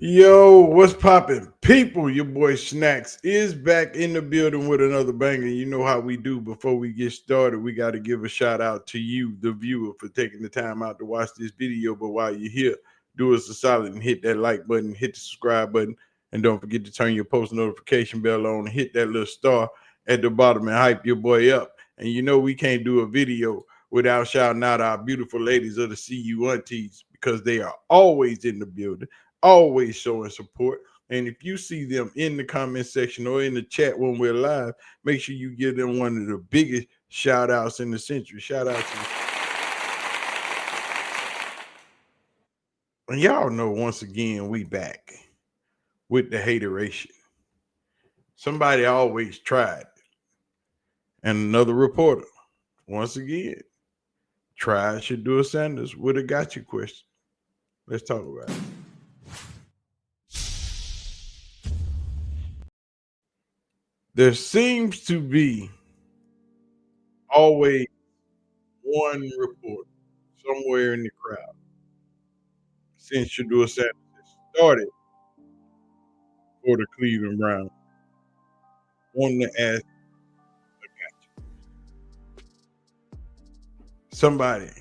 Yo, what's poppin'? People, your boy Snacks is back in the building with another banger. You know how we do. Before we get started, we got to give a shout out to you, the viewer, for taking the time out to watch this video. But while you're here, do us a solid and hit that like button, hit the subscribe button, and don't forget to turn your post notification bell on and hit that little star at the bottom and hype your boy up. And you know we can't do a video without shouting out our beautiful ladies of the CU aunties because they are always in the building, always showing support. And if you see them in the comment section or in the chat when we're live, make sure you give them one of the biggest shout outs in the century. Shout out to you. And y'all know once again we back with the hateration. Somebody always tried. And another reporter, once again, tried Shedeur with a gotcha question. Let's talk about it. There seems to be always one reporter somewhere in the crowd since Shedeur started for the Cleveland Browns wanting to ask somebody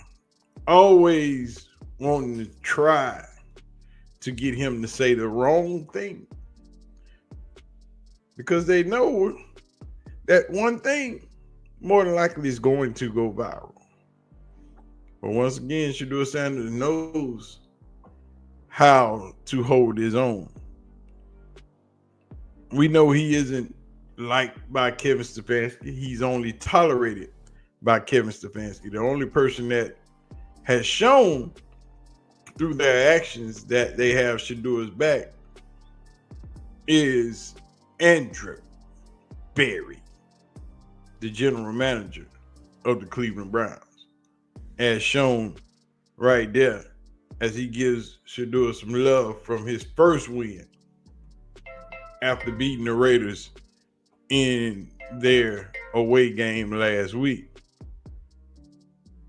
always wanting to try to get him to say the wrong thing because they know that one thing more than likely is going to go viral. But once again, Shedeur Sanders knows how to hold his own. We know he isn't liked by Kevin Stefanski. He's only tolerated by Kevin Stefanski. The only person that has shown through their actions that they have Shedeur's back is Andrew Berry, the general manager of the Cleveland Browns, as shown right there as he gives Shedeur some love from his first win after beating the Raiders in their away game last week.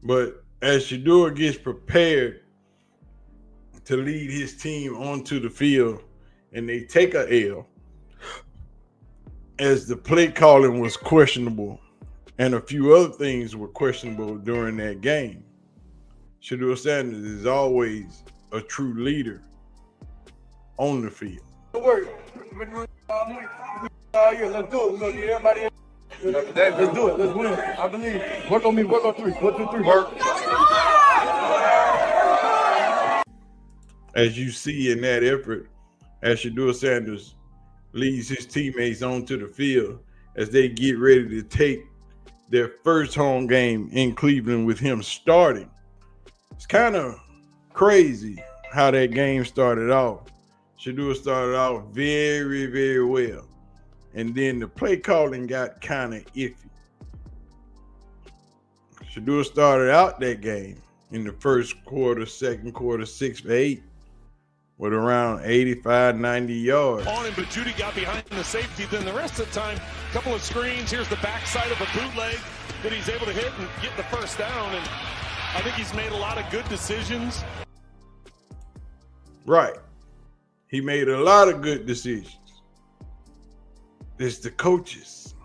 But as Shedeur gets prepared to lead his team onto the field and they take a L, as the play calling was questionable and a few other things were questionable during that game, Shedeur Sanders is always a true leader on the field. Let's do it. Everybody. Let's do it. Let's win. I believe. Work on me. Work on three. 1, 2, 3. Work. As you see in that effort, as Shedeur Sanders leads his teammates onto the field as they get ready to take their first home game in Cleveland with him starting. It's kind of crazy how that game started off. Shedeur started off very, very well. And then the play calling got kind of iffy. Shedeur started out that game in the first quarter, second quarter, 6 for 8 with around 85, 90 yards. On him, but Judy got behind the safety. Then the rest of the time, a couple of screens. Here's the backside of a bootleg that he's able to hit and get the first down. And I think he's made a lot of good decisions. Right. He made a lot of good decisions. It's the coaches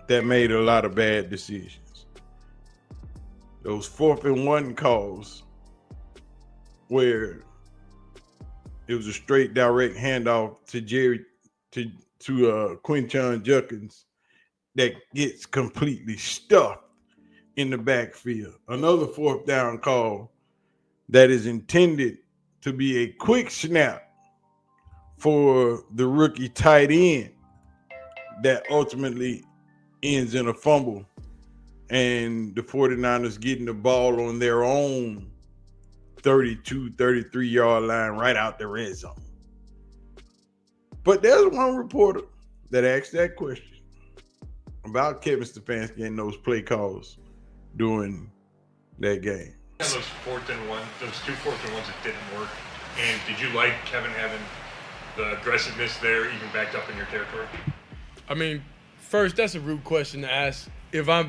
that made a lot of bad decisions. Those 4th and 1 calls where it was a straight direct handoff to Quinton Judkins that gets completely stuffed in the backfield. Another 4th down call that is intended to be a quick snap for the rookie tight end that ultimately ends in a fumble and the 49ers getting the ball on their own 32, 33-yard line right out the red zone. But there's one reporter that asked that question about Kevin Stefanski and those play calls during that game. Those 4th and 1, those 2 4th and 1s that didn't work. And did you like Kevin having the aggressiveness there, even backed up in your territory? I mean, first, that's a rude question to ask. If I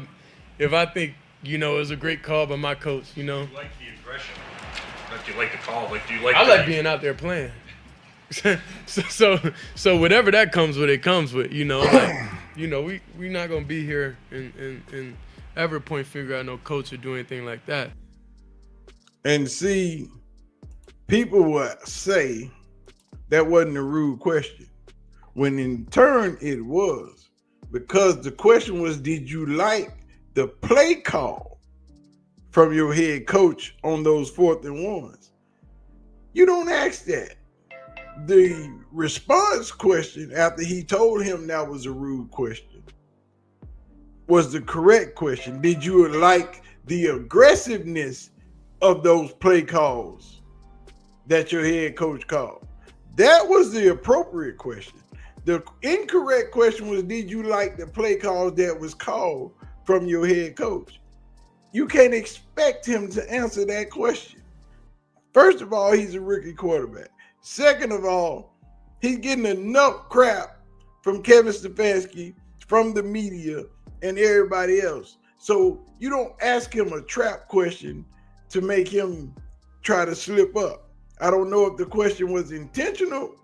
think, it was a great call by my coach, Do you like the aggression? Like, do you like the call? Like, do you like? I like being out there playing. so whatever that comes with, it comes with, like, we not gonna be here and ever point finger at no coach or do anything like that. And see, people would say that wasn't a rude question, when in turn it was, because the question was, did you like the play call from your head coach on those 4th and 1s? You don't ask that. The response question after he told him that was a rude question was the correct question. Did you like the aggressiveness of those play calls that your head coach called? That was the appropriate question. The incorrect question was, did you like the play calls that was called from your head coach? You can't expect him to answer that question. First of all, he's a rookie quarterback. Second of all, he's getting enough crap from Kevin Stefanski, from the media, and everybody else. So you don't ask him a trap question to make him try to slip up. I don't know if the question was intentional,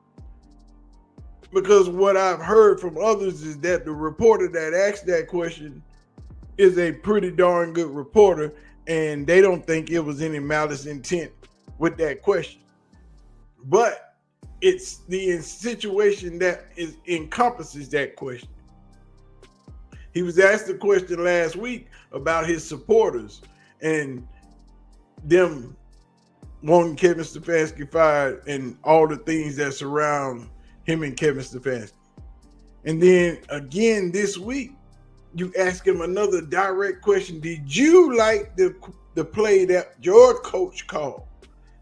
because what I've heard from others is that the reporter that asked that question is a pretty darn good reporter, and they don't think it was any malice intent with that question. But it's the situation that encompasses that question. He was asked a question last week about his supporters and them wanting Kevin Stefanski fired and all the things that surround him and Kevin Stefanski. And then again this week, you ask him another direct question. Did you like the play that your coach called?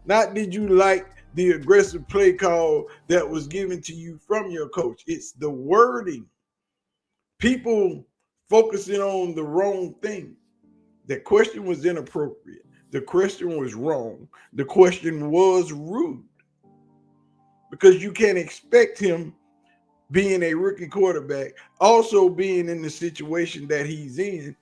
Not did you like the aggressive play call that was given to you from your coach. It's the wording. People focusing on the wrong thing. The question was inappropriate. The question was wrong. The question was rude. Because you can't expect him, being a rookie quarterback, also being in the situation that he's in,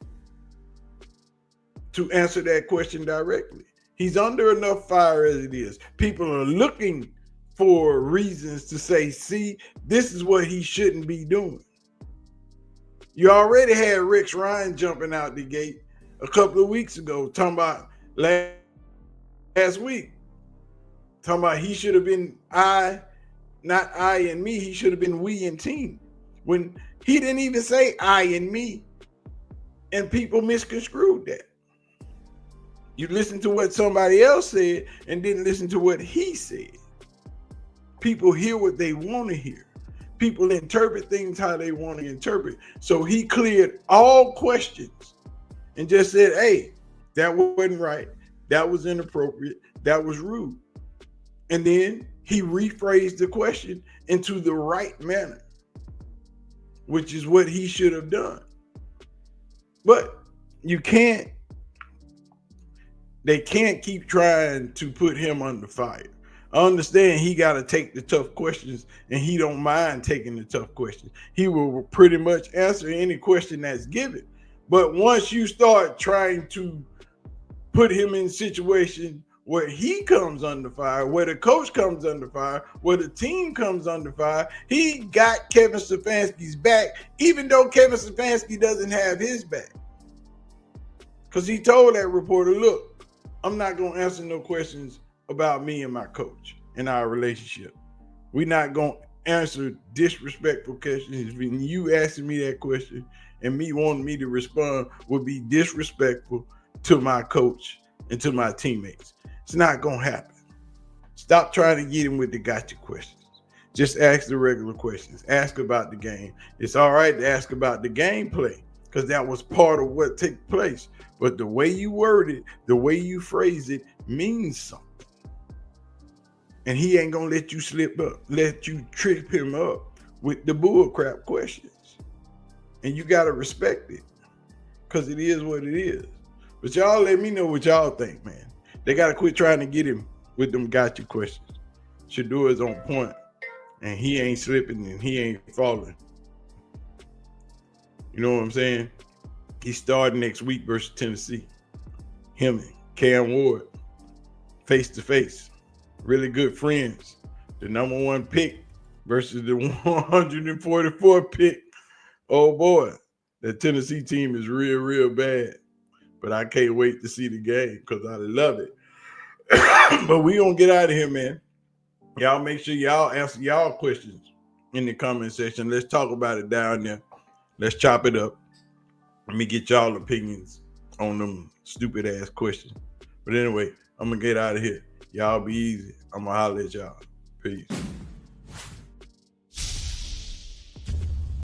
to answer that question directly. He's under enough fire as it is. People are looking for reasons to say, see, this is what he shouldn't be doing. You already had Rex Ryan jumping out the gate a couple of weeks ago, talking about last week, talking about he should have been not I and me, he should have been we and team. When he didn't even say I and me, and people misconstrued that. You listened to what somebody else said and didn't listen to what he said. People hear what they want to hear. People interpret things how they want to interpret. So he cleared all questions and just said, hey, that wasn't right. That was inappropriate. That was rude. And then he rephrased the question into the right manner, which is what he should have done. But they can't keep trying to put him under fire. I understand he got to take the tough questions, and he don't mind taking the tough questions. He will pretty much answer any question that's given. But once you start trying to put him in a situation where he comes under fire, where the coach comes under fire, where the team comes under fire, he got Kevin Stefanski's back, even though Kevin Stefanski doesn't have his back. Because he told that reporter, look, I'm not going to answer no questions about me and my coach and our relationship. We're not going to answer disrespectful questions. When you asking me that question and me wanting me to respond would be disrespectful to my coach and to my teammates. It's not going to happen. Stop trying to get him with the gotcha questions. Just ask the regular questions. Ask about the game. It's all right to ask about the gameplay because that was part of what took place. But the way you word it, the way you phrase it means something. And he ain't going to let you slip up, let you trip him up with the bullcrap questions. And you got to respect it because it is what it is. But y'all let me know what y'all think, man. They got to quit trying to get him with them gotcha questions. Shedeur is on point, and he ain't slipping and he ain't falling. You know what I'm saying? He's starting next week versus Tennessee. Him and Cam Ward, face to face. Really good friends. the number 1 pick versus the 144th pick. Oh boy, that Tennessee team is real, real bad. But I can't wait to see the game because I love it. But we gonna get out of here, man. Y'all make sure y'all answer y'all questions in the comment section. Let's talk about it down there. Let's chop it up. Let me get y'all opinions on them stupid ass questions. But anyway, I'm gonna get out of here. Y'all be easy. I'm gonna holler at y'all. Peace.